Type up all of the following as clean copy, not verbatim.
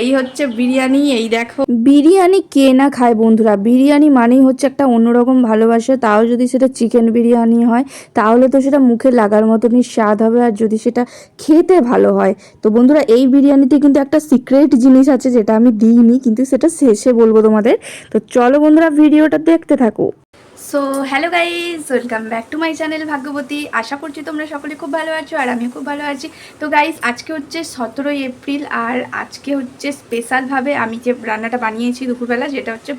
এই হচ্ছে বিরিয়ানি। এই দেখো, বিরিয়ানি কে না খায় বন্ধুরা। বিরিয়ানি মানেই হচ্ছে একটা অন্যরকম ভালোবাসা। তাও যদি সেটা চিকেন বিরিয়ানি হয় তাহলে তো সেটা মুখে লাগার মতনই স্বাদ হবে, আর যদি সেটা খেতে ভালো হয়। তো বন্ধুরা, এই বিরিয়ানিতে কিন্তু একটা সিক্রেট জিনিস আছে যেটা আমি দিইনি, কিন্তু সেটা শেষে বলবো তোমাদের। তো চলো বন্ধুরা, ভিডিওটা দেখতে থাকো। So hello guys, welcome back to my channel Bhagyabati. আশা করছি তোমরা সকলে খুব ভালো আছো, আর আমিও খুব ভালো আছি। তো গাইজ, আজকে হচ্ছে 17ই এপ্রিল, আর আজকে হচ্ছে স্পেশালভাবে আমি যে রান্নাটা বানিয়েছি দুপুরবেলা, যেটা হচ্ছে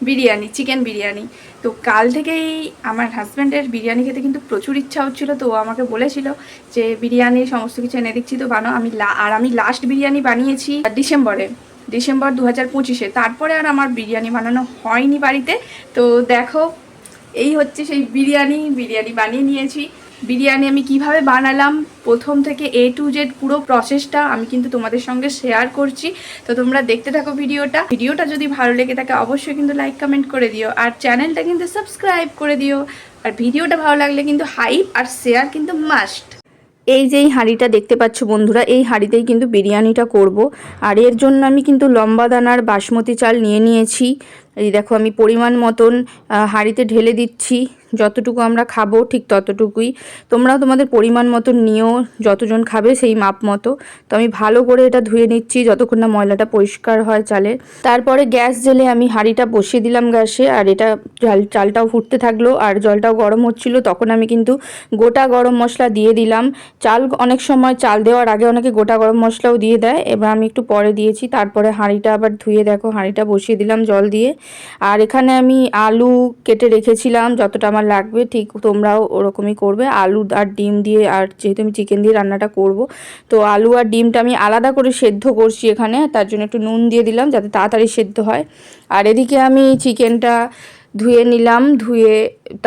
বিরিয়ানি, চিকেন বিরিয়ানি। তো কাল থেকেই আমার হাজব্যান্ডের বিরিয়ানি খেতে কিন্তু প্রচুর ইচ্ছা হচ্ছিলো। তো ও আমাকে বলেছিল যে বিরিয়ানি সমস্ত কিছু এনে দিচ্ছি, তো বানাও। আমি লাস্ট বিরিয়ানি বানিয়েছি ডিসেম্বর 2025-এ। তারপরে আর আমার বিরিয়ানি বানানো হয়নি বাড়িতে। তো দেখো, এই হচ্ছে সেই বিরিয়ানি বানিয়ে নিয়েছি। বিরিয়ানি আমি কিভাবে বানালাম প্রথম থেকে A to Z পুরো প্রসেসটা আমি কিন্তু তোমাদের সঙ্গে শেয়ার করছি। তো তোমরা দেখতে থাকো ভিডিওটা যদি ভালো লেগে থাকে অবশ্যই কিন্তু লাইক কমেন্ট করে দিও, আর চ্যানেলটা কিন্তু সাবস্ক্রাইব করে দিও। আর ভিডিওটা ভালো লাগলে কিন্তু হাইপ আর শেয়ার কিন্তু মাস্ট। এই যে এই হাঁড়িটা দেখতে পাচ্ছ বন্ধুরা, এই হাঁড়িতেই কিন্তু বিরিয়ানিটা করব। আর এর জন্য আমি কিন্তু লম্বা দানার বাসমতি চাল নিয়ে নিয়েছি। এই দেখো, আমি পরিমাণ মতন হাঁড়িতে ঢেলে দিচ্ছি। যতটুকু আমরা খাবো ঠিক ততটুকুই, তোমরাও তোমাদের পরিমাণ মতন নিও, যতজন খাবে সেই মাপ মতো। তো আমি ভালো করে এটা ধুয়ে নিচ্ছি যতক্ষণ না ময়লাটা পরিষ্কার হয় চালের। তারপরে গ্যাস জেলে আমি হাঁড়িটা বসিয়ে দিলাম গ্যাসে, আর এটা চালটাও ফুটতে থাকলো আর জলটাও গরম হচ্ছিল। তখন আমি কিন্তু গোটা গরম মশলা দিয়ে দিলাম। অনেক সময় চাল দেওয়ার আগে অনেকে গোটা গরম মশলাও দিয়ে দেয়, এবার আমি একটু পরে দিয়েছি। তারপরে হাঁড়িটা আবার ধুয়ে দেখো হাঁড়িটা বসিয়ে দিলাম জল দিয়ে। আর এখানে আমি আলু কেটে রেখেছিলাম যতটা আমার লাগবে, ঠিক তোমরাও ওরকমই করবে। আলু আর ডিম দিয়ে, আর যেহেতু আমি চিকেন দিয়ে রান্নাটা করব, তো আলু আর ডিমটা আমি আলাদা করে সেদ্ধ করছি এখানে। তার জন্য একটু নুন দিয়ে দিলাম যাতে তাড়াতাড়ি সেদ্ধ হয়। আর এদিকে আমি চিকেনটা ধুয়ে নিলাম, ধুয়ে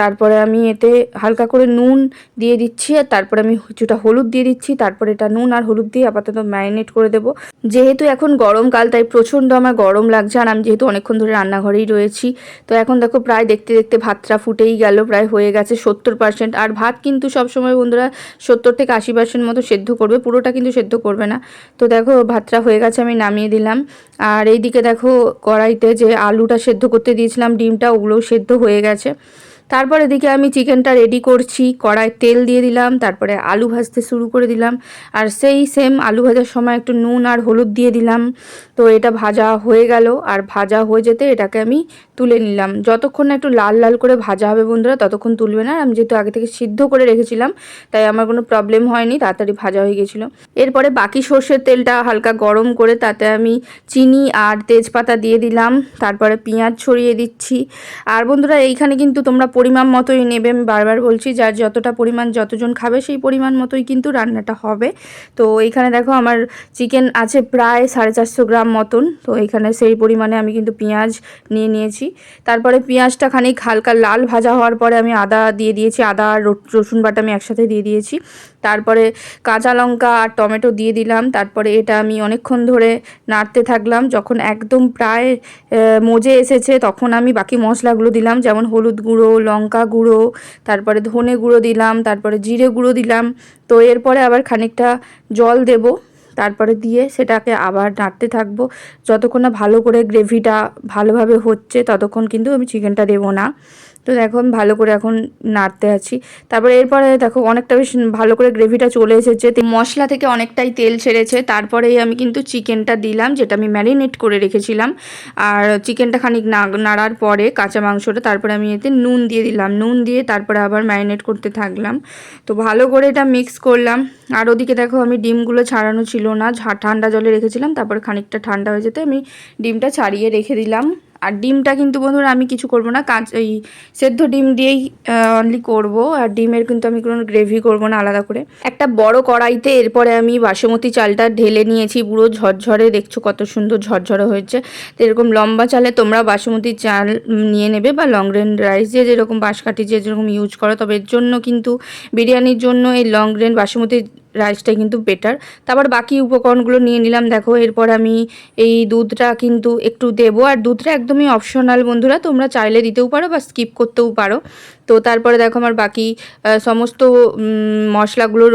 তারপরে আমি এতে হালকা করে নুন দিয়ে দিচ্ছি, আর তারপরে আমি কিছুটা হলুদ দিয়ে দিচ্ছি। তারপরে এটা নুন আর হলুদ দিয়ে আপাতত ম্যারিনেট করে দেবো। যেহেতু এখন গরমকাল তাই প্রচণ্ড আমার গরম লাগছে, আর আমি যেহেতু অনেকক্ষণ ধরে রান্নাঘরেই রয়েছি। তো এখন দেখো প্রায় দেখতে দেখতে ভাতটা ফুটেই গেল, প্রায় হয়ে গেছে 70%। আর ভাত কিন্তু সবসময় বন্ধুরা 70 থেকে 80% মতো সেদ্ধ করবে, পুরোটা কিন্তু সেদ্ধ করবে না। তো দেখো ভাতটা হয়ে গেছে, আমি নামিয়ে দিলাম। আর এইদিকে দেখো কড়াইতে যে আলুটা সেদ্ধ করতে দিয়েছিলাম, ডিমটা, ওগুলোও সেদ্ধ হয়ে গেছে। তারপর এদিকে আমি চিকেনটা রেডি করছি, কড়ায় তেল দিয়ে দিলাম, তারপরে আলু ভাজতে শুরু করে দিলাম। আর সেই সেম আলু ভাজার সময় একটু নুন আর হলুদ দিয়ে দিলাম। তো এটা ভাজা হয়ে গেল, আর ভাজা হয়ে যেতে এটাকে আমি তুলে নিলাম। যতক্ষণ না একটু লাল লাল করে ভাজা হবে বন্ধুরা ততক্ষণ তুলবে না। আমি যেহেতু আগে থেকে সিদ্ধ করে রেখেছিলাম তাই আমার কোনো প্রবলেম হয়নি, তাড়াতাড়ি ভাজা হয়ে গেছিলো। এরপরে বাকি সর্ষের তেলটা হালকা গরম করে তাতে আমি চিনি আর তেজপাতা দিয়ে দিলাম, তারপরে পেঁয়াজ ছড়িয়ে দিচ্ছি। আর বন্ধুরা, এইখানে কিন্তু তোমরা পরিমাণ মতোই নেবে, আমি বারবার বলছি, যার যতটা পরিমাণ যতজন খাবে সেই পরিমাণ মতোই কিন্তু রান্নাটা হবে। তো এইখানে দেখো আমার চিকেন আছে প্রায় 450 গ্রাম মতন। তো এইখানে সেই পরিমাণে আমি কিন্তু পেঁয়াজ নিয়ে নিয়েছি। তারপরে পেঁয়াজটা খানিক হালকা লাল ভাজা হওয়ার পরে আমি আদা দিয়ে দিয়েছি, আদা আর রসুন বাটা আমি একসাথে দিয়ে দিয়েছি। তারপরে কাঁচা লঙ্কা আর টমেটো দিয়ে দিলাম। তারপরে এটা আমি অনেকক্ষণ ধরে নাড়তে থাকলাম। যখন একদম প্রায় মজে এসেছে তখন আমি বাকি মশলাগুলো দিলাম, যেমন হলুদ গুঁড়ো, লঙ্কা গুঁড়ো, তারপরে ধনে গুঁড়ো দিলাম, তারপরে জিরে গুঁড়ো দিলাম। তো এরপরে আবার খানিকটা জল দেব, তারপরে দিয়ে সেটাকে আবার নাড়তে থাকবো যতক্ষণ না ভালো করে গ্রেভিটা ভালোভাবে হচ্ছে, ততক্ষণ কিন্তু আমি চিকেনটা দেবো না। তো দেখো আমি ভালো করে এখন নাড়তে আছি। তারপরে এরপরে দেখো অনেকটা বেশ ভালো করে গ্রেভিটা চলে এসেছে, মশলা থেকে অনেকটাই তেল ছেড়েছে। তারপরেই আমি কিন্তু চিকেনটা দিলাম যেটা আমি ম্যারিনেট করে রেখেছিলাম। আর চিকেনটা খানিক নাড়ার পরে কাঁচা মাংসটা, তারপরে আমি এতে নুন দিয়ে দিলাম, নুন দিয়ে তারপরে আবার ম্যারিনেট করতে থাকলাম। তো ভালো করে এটা মিক্স করলাম। আর ওদিকে দেখো আমি ডিমগুলো ছাড়ানো ছিল না, ঠান্ডা জলে রেখেছিলাম, তারপরে খানিকটা ঠান্ডা হয়ে যেতে আমি ডিমটা ছাড়িয়ে রেখে দিলাম। আর ডিমটা কিন্তু বন্ধুরা আমি কিছু করব না, এই সেদ্ধ ডিম দিয়েই অনলি করব। আর ডিমের কিন্তু আমি কোনো গ্রেভি করব না আলাদা করে। একটা বড় কড়াইতে এরপরে আমি বাসমতি চালটা ঢেলে নিয়েছি, পুরো ঝরঝরে, দেখছো কত সুন্দর ঝরঝরে হয়েছে। তো এরকম লম্বা চালে তোমরা বাসমতি চাল নিয়ে নেবে, বা লং গ্রেন রাইস যে যেরকম বাঁশকাঠি যে যেরকম ইউজ করো। তবে এর জন্য কিন্তু বিরিয়ানির জন্য এই লং গ্রেন বাসমতি রাইসটাই কিন্তু বেটার। তারপর বাকি উপকরণগুলো নিয়ে নিলাম। দেখো এরপর আমি এই দুধটা কিন্তু একটু দেবো, আর দুধটা একদমই অপশনাল বন্ধুরা, তোমরা চাইলে দিতেও পারো বা স্কিপ করতেও পারো। তো তারপরে দেখো আমার বাকি সমস্ত মশলাগুলো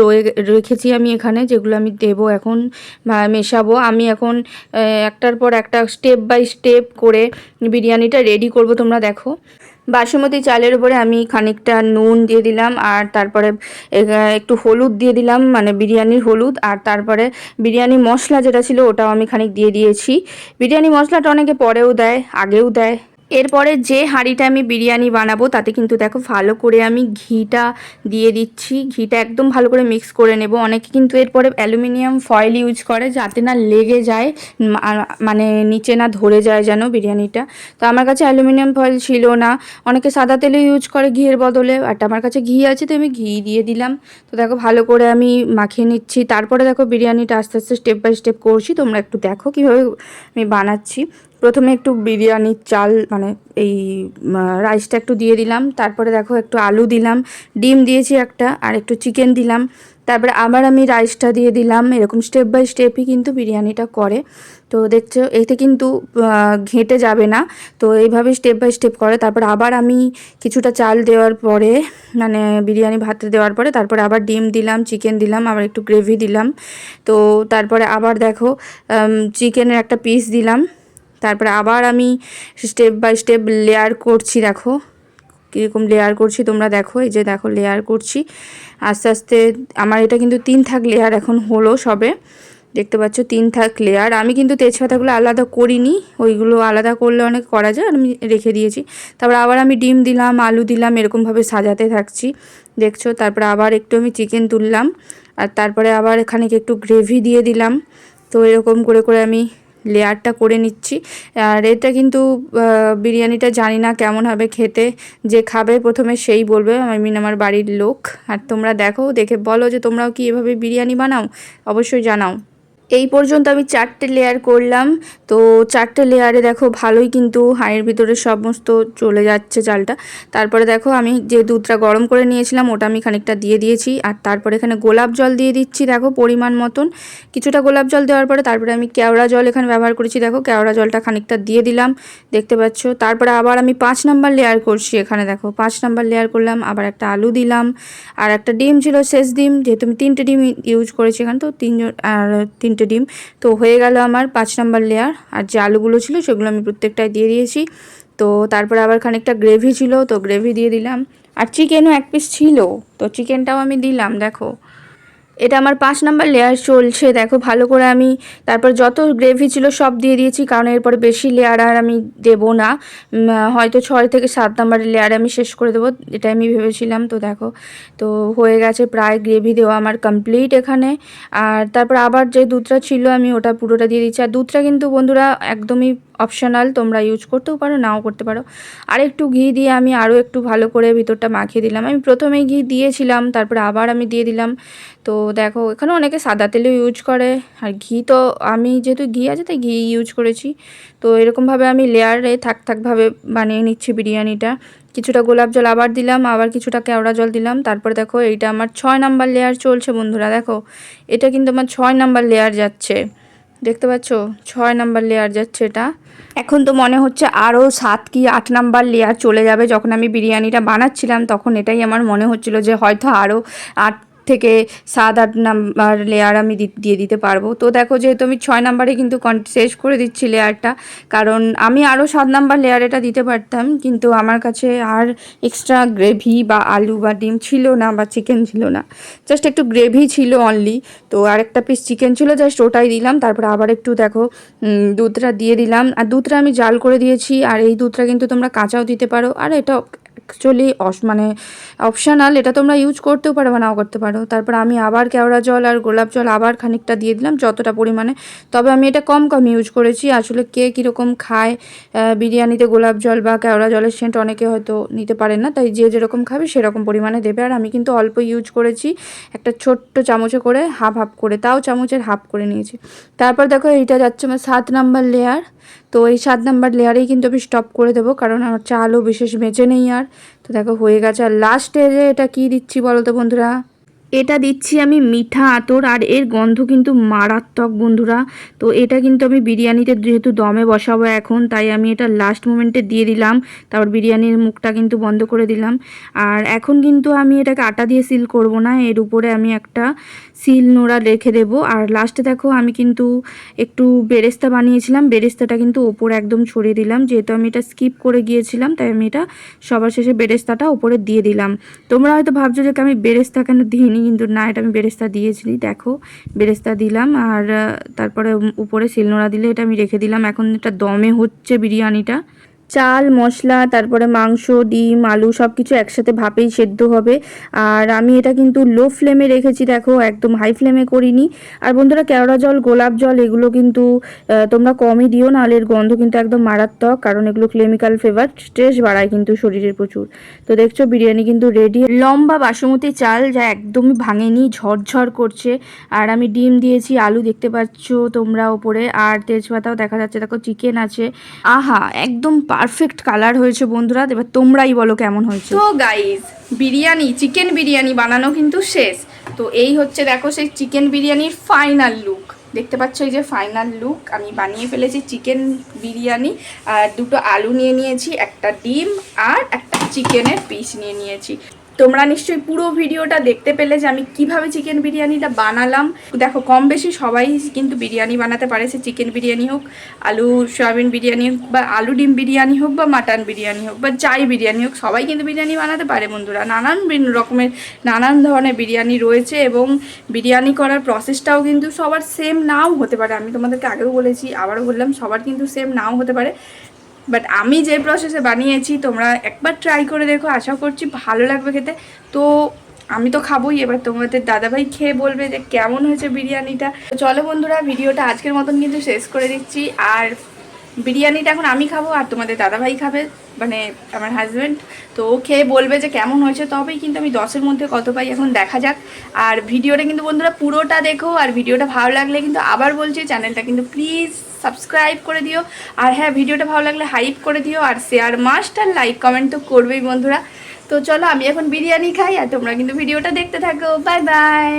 রেখেছি আমি এখানে, যেগুলো আমি দেবো এখন মেশাবো। আমি এখন একটার পর একটা স্টেপ বাই স্টেপ করে বিরিয়ানিটা রেডি করব। তোমরা দেখো বাসমতি চালের উপরে আমি খানিকটা নুন দিয়ে দিলাম, আর তারপরে একটু হলুদ দিয়ে দিলাম, মানে বিরিয়ানির হলুদ। আর তারপরে বিরিয়ানি মশলা যেটা ছিল ওটাও আমি খানিক দিয়ে দিয়েছি। বিরিয়ানি মশলাটা অনেকে পরেও দেয়, আগেও দেয়। এরপরে যে হাঁড়িটা আমি বিরিয়ানি বানাবো তাতে কিন্তু দেখো ভালো করে আমি ঘিটা দিয়ে দিচ্ছি। ঘিটা একদম ভালো করে মিক্স করে নেব। অনেকে কিন্তু এরপরে অ্যালুমিনিয়াম ফয়েল ইউজ করে যাতে না লেগে যায়, মানে নিচে না ধরে যায় যেন বিরিয়ানিটা। তো আমার কাছে অ্যালুমিনিয়াম ফয়েল ছিল না, অনেকে সাদা তেলে ইউজ করে ঘিয়ের বদলে, আর আমার কাছে ঘি আছে তো আমি ঘি দিয়ে দিলাম। তো দেখো ভালো করে আমি মাখিয়ে নিচ্ছি। তারপরে দেখো বিরিয়ানিটা আস্তে আস্তে স্টেপ বাই স্টেপ করছি, তোমরা একটু দেখো কীভাবে আমি বানাচ্ছি। প্রথমে একটু বিরিয়ানির চাল মানে এই রাইসটা একটু দিয়ে দিলাম, তারপরে দেখো একটু আলু দিলাম, ডিম দিয়েছি একটা, আর একটু চিকেন দিলাম। তারপরে আবার আমি রাইসটা দিয়ে দিলাম। এরকম স্টেপ বাই স্টেপই কিন্তু বিরিয়ানিটা করে। তো দেখছো এতে কিন্তু ঘেঁটে যাবে না, তো এইভাবে স্টেপ বাই স্টেপ করে। তারপর আবার আমি কিছুটা চাল দেওয়ার পরে, মানে বিরিয়ানি ভাতে দেওয়ার পরে তারপরে আবার ডিম দিলাম, চিকেন দিলাম, আবার একটু গ্রেভি দিলাম। তো তারপরে আবার দেখো চিকেনের একটা পিস দিলাম। তারপরে আবার আমি স্টেপ বাই স্টেপ লেয়ার করছি। দেখো কীরকম লেয়ার করছি তোমরা দেখো, এই যে দেখো লেয়ার করছি আস্তে আস্তে। আমার এটা কিন্তু 3 থাক লেয়ার এখন হলো সবে, দেখতে পাচ্ছ 3 থাক লেয়ার। আমি কিন্তু তেজপাতাগুলো আলাদা করিনি, ওইগুলো আলাদা করলে অনেক করা যায়, আর আমি রেখে দিয়েছি। তারপর আবার আমি ডিম দিলাম, আলু দিলাম, এরকমভাবে সাজাতে থাকছি দেখছো। তারপরে আবার একটু আমি চিকেন তুললাম, আর তারপরে আবার এখানে একটু গ্রেভি দিয়ে দিলাম। তো এরকম করে করে আমি লেয়ারটা করে নিচ্ছি। আর এটা কিন্তু বিরিয়ানিটা জানি না কেমন হবে খেতে, যে খাবে প্রথমে সেই বলবে, আই মিন আমার বাড়ির লোক। আর তোমরা দেখো, দেখে বলো যে তোমরাও কি এভাবে বিরিয়ানি বানাও, অবশ্যই জানাও। এই পর্যন্ত আমি 4টে লেয়ার করলাম। তো 4টে লেয়ারে দেখো ভালোই কিন্তু হাঁড়ির ভিতরে সমস্ত চলে যাচ্ছে চালটা। তারপরে দেখো আমি যে দুধটা গরম করে নিয়েছিলাম ওটা আমি খানিকটা দিয়ে দিয়েছি, আর তারপরে এখানে গোলাপ জল দিয়ে দিচ্ছি দেখো পরিমাণ মতন। কিছুটা গোলাপ জল দেওয়ার পরে তারপরে আমি কেওড়া জল এখানে ব্যবহার করেছি, দেখো কেওড়া জলটা খানিকটা দিয়ে দিলাম, দেখতে পাচ্ছ। তারপরে আবার আমি 5 নাম্বার লেয়ার করছি এখানে, দেখো 5 নাম্বার লেয়ার করলাম। আবার একটা আলু দিলাম, আর একটা ডিম ছিল শেষ ডিম, যেহেতু আমি 3টে ডিম ইউজ করেছি এখানে, তো 3টে ডিম। তো হয়ে গেল আমার 5 নাম্বার লেয়ার। আর যে আলুগুলো ছিল সেগুলো আমি প্রত্যেকটাই দিয়ে দিয়েছি। তো তারপরে আবার খানিকটা গ্রেভি ছিল, তো গ্রেভি দিয়ে দিলাম। আর চিকেনও 1 পিস ছিল, তো চিকেনটাও আমি দিলাম। দেখো এটা আমার 5 নাম্বার লেয়ার চলছে, দেখো ভালো করে আমি তারপর যত গ্রেভি ছিল সব দিয়ে দিয়েছি, কারণ এরপরে বেশি লেয়ার আর আমি দেবো না, হয়তো 6 থেকে 7 নাম্বারের লেয়ারে আমি শেষ করে দেবো, এটা আমি ভেবেছিলাম। তো দেখো তো হয়ে গেছে প্রায়, গ্রেভি দেওয়া আমার কমপ্লিট এখানে। আর তারপর আবার যে দুধটা ছিল আমি ওটা পুরোটা দিয়ে দিচ্ছি। আর দুধটা কিন্তু বন্ধুরা একদমই অপশনাল, তোমরা ইউজ করতেও পারো, নাও করতে পারো। আর একটু ঘি দিয়ে আমি আরও একটু ভালো করে ভিতরটা মাখিয়ে দিলাম। আমি প্রথমেই ঘি দিয়েছিলাম, তারপরে আবার আমি দিয়ে দিলাম। তো দেখো এখানে অনেকে সাদা তেলও ইউজ করে, আর ঘি তো আমি যেহেতু ঘি আছে তাই ঘি ইউজ করেছি। তো এরকমভাবে আমি লেয়ারে থাকভাবে বানিয়ে নিচ্ছি বিরিয়ানিটা। কিছুটা গোলাপ জল আবার দিলাম, আবার কিছুটা কেওড়া জল দিলাম। তারপরে দেখো এইটা আমার 6 নাম্বার লেয়ার চলছে বন্ধুরা, দেখো এটা কিন্তু আমার 6 নাম্বার লেয়ার যাচ্ছে, দেখতে পাচ্ছ 6 নাম্বার লেয়ার যাচ্ছে এটা। এখন তো মনে হচ্ছে আরও 7 কি 8 নাম্বার লেয়ার চলে যাবে। যখন আমি বিরিয়ানিটা বানাচ্ছিলাম তখন এটাই আমার মনে হচ্ছিল যে হয়তো আরও 8 থেকে 7-8 নাম্বার লেয়ার আমি দিয়ে দিতে পারবো। তো দেখো যেহেতু আমি 6 নাম্বারে কিন্তু শেষ করে দিচ্ছি লেয়ারটা, কারণ আমি আরও 7 নাম্বার লেয়ার এটা দিতে পারতাম, কিন্তু আমার কাছে আর এক্সট্রা গ্রেভি বা আলু বা ডিম ছিল না, বা চিকেন ছিল না, জাস্ট একটু গ্রেভি ছিল অনলি। তো আরেকটা পিস চিকেন ছিল, জাস্ট ওটাই দিলাম। তারপর আবার একটু দেখো দুধটা দিয়ে দিলাম, আর দুধটা আমি জাল করে দিয়েছি। আর এই দুধটা কিন্তু তোমরা কাঁচাও দিতে পারো, আর এটা অ্যাকচুয়ালি মানে অপশানাল, এটা তোমরা ইউজ করতেও পারো বা নাও করতে পারো। তারপর আমি আবার কেওড়া জল আর গোলাপ জল আবার খানিকটা দিয়ে দিলাম, যতটা পরিমাণে। তবে আমি এটা কম ইউজ করেছি, আসলে কে কীরকম খায় বিরিয়ানিতে গোলাপ জল বা কেওড়া জলের সেন্ট অনেকে হয়তো নিতে পারেন না, তাই যে যেরকম খাবে সেরকম পরিমাণে দেবে। আর আমি কিন্তু অল্প ইউজ করেছি, একটা ছোট্ট চামচে করে হাফ করে, তাও চামচের হাফ করে নিয়েছি। তারপর দেখো এইটা যাচ্ছে আমার 7 নাম্বার লেয়ার। তো এই 7 নাম্বার লেয়ারেই কিন্তু আমি স্টপ করে দেবো, কারণ আমার চালও বিশেষ বেঁচে নেই আর। তো দেখো হয়ে গেছে। আর লাস্টে যে এটা কী দিচ্ছি বলো তো বন্ধুরা, এটা দিচ্ছি আমি মিঠা আতর, আর এর গন্ধ কিন্তু মারাত্মক বন্ধুরা। তো এটা কিন্তু আমি বিরিয়ানিতে যেহেতু দমে বসাবো এখন, তাই আমি এটা লাস্ট মোমেন্টে দিয়ে দিলাম। তারপর বিরিয়ানির মুখটা কিন্তু বন্ধ করে দিলাম। আর এখন কিন্তু আমি এটাকে আটা দিয়ে সিল করব না, এর উপরে আমি একটা সিল নোড়া রেখে দেবো। আর লাস্টে দেখো আমি কিন্তু একটু বেরেস্তা বানিয়েছিলাম, বেরেস্তাটা কিন্তু ওপরে একদম ছড়িয়ে দিলাম। যেহেতু আমি এটা স্কিপ করে গিয়েছিলাম, তাই আমি এটা সবার শেষে বেরেস্তাটা ওপরে দিয়ে দিলাম। তোমরা হয়তো ভাবছো যে আমি বেরেস্তা কেন দিইনি, কিন্তু না, এটা আমি বেরেস্তা দিয়েছি। দেখো বেরেস্তা দিলাম, আর তারপরে উপরে শিলনোড়া দিলে এটা আমি রেখে দিলাম। এখন এটা দমে হচ্ছে বিরিয়ানিটা। চাল, মশলা, তারপরে মাংস, ডিম, আলু সব কিছু একসাথে ভাপেই সেদ্ধ হবে। আর আমি এটা কিন্তু লো ফ্লেমে রেখেছি, দেখো একদম হাই ফ্লেমে করিনি। আর বন্ধুরা, কেওড়া জল, গোলাপ জল এগুলো কিন্তু তোমরা কমই দিও, নাহলে এর গন্ধ কিন্তু একদম মারাত্মক, কারণ এগুলো কেমিক্যাল ফ্লেভার, স্ট্রেস বাড়ায় কিন্তু শরীরের প্রচুর। তো দেখছো বিরিয়ানি কিন্তু রেডি। লম্বা বাসমতি চাল, যা একদমই ভাঙেনি, ঝরঝর করছে। আর আমি ডিম দিয়েছি, আলু দেখতে পাচ্ছ তোমরা ওপরে, আর তেজপাতাও দেখা যাচ্ছে। দেখো চিকেন আছে। আহা, একদম পারফেক্ট কালার হয়েছে বন্ধুরা। এবার তোমরাই বলো কেমন হয়েছে। তো গাইস, বিরিয়ানি, চিকেন বিরিয়ানি বানানো কিন্তু শেষ। তো এই হচ্ছে দেখো সেই চিকেন বিরিয়ানির ফাইনাল লুক। দেখতে পাচ্ছ, এই যে ফাইনাল লুক আমি বানিয়ে ফেলেছি চিকেন বিরিয়ানি। আর দুটো আলু নিয়ে নিয়েছি, একটা ডিম, আর একটা চিকেনের পিস নিয়ে নিয়েছি। তোমরা নিশ্চয়ই পুরো ভিডিওটা দেখতে পেলে যে আমি কিভাবে চিকেন বিরিয়ানিটা বানালাম। দেখো কম বেশি সবাই কিন্তু বিরিয়ানি বানাতে পারে, সে চিকেন বিরিয়ানি হোক, আলু সয়াবিন বিরিয়ানি হোক, বা আলু ডিম বিরিয়ানি হোক, বা মাটন বিরিয়ানি হোক, বা চাই বিরিয়ানি হোক, সবাই কিন্তু বিরিয়ানি বানাতে পারে বন্ধুরা। নানান রকমের নানান ধরনের বিরিয়ানি রয়েছে, এবং বিরিয়ানি করার প্রসেসটাও কিন্তু সবার সেম নাও হতে পারে। আমি তোমাদেরকে আগেও বলেছি, আবারও বললাম, সবার কিন্তু সেম নাও হতে পারে। বাট আমি যে প্রসেসে বানিয়েছি, তোমরা একবার ট্রাই করে দেখো, আশা করছি ভালো লাগবে খেতে। তো আমি তো খাবোই, এবার তোমাদের দাদাভাই খেয়ে বলবে যে কেমন হয়েছে বিরিয়ানিটা। চলো বন্ধুরা, ভিডিওটা আজকের মতন কিন্তু শেষ করে দিচ্ছি। আর বিরিয়ানিটা এখন আমি খাবো, আর তোমাদের দাদাভাই খাবে, মানে আমার হাজব্যান্ড। তো ও খেয়ে বলবে যে কেমন হয়েছে, তবেই কিন্তু আমি 10-এর মধ্যে কত পাই, এখন দেখা যাক। আর ভিডিওটা কিন্তু বন্ধুরা পুরোটা দেখো, আর ভিডিওটা ভালো লাগলে কিন্তু আবার বলছি, চ্যানেলটা কিন্তু প্লিজ সাবস্ক্রাইব করে দিও। আর হ্যাঁ, ভিডিওটা ভালো লাগলে হাইপ করে দিও, আর শেয়ার মাস্ট, আর লাইক কমেন্ট তো করবেই বন্ধুরা। তো চলো আমি এখন বিরিয়ানি খাই, আর তোমরা কিন্তু ভিডিওটা দেখতে থাকো। Bye bye.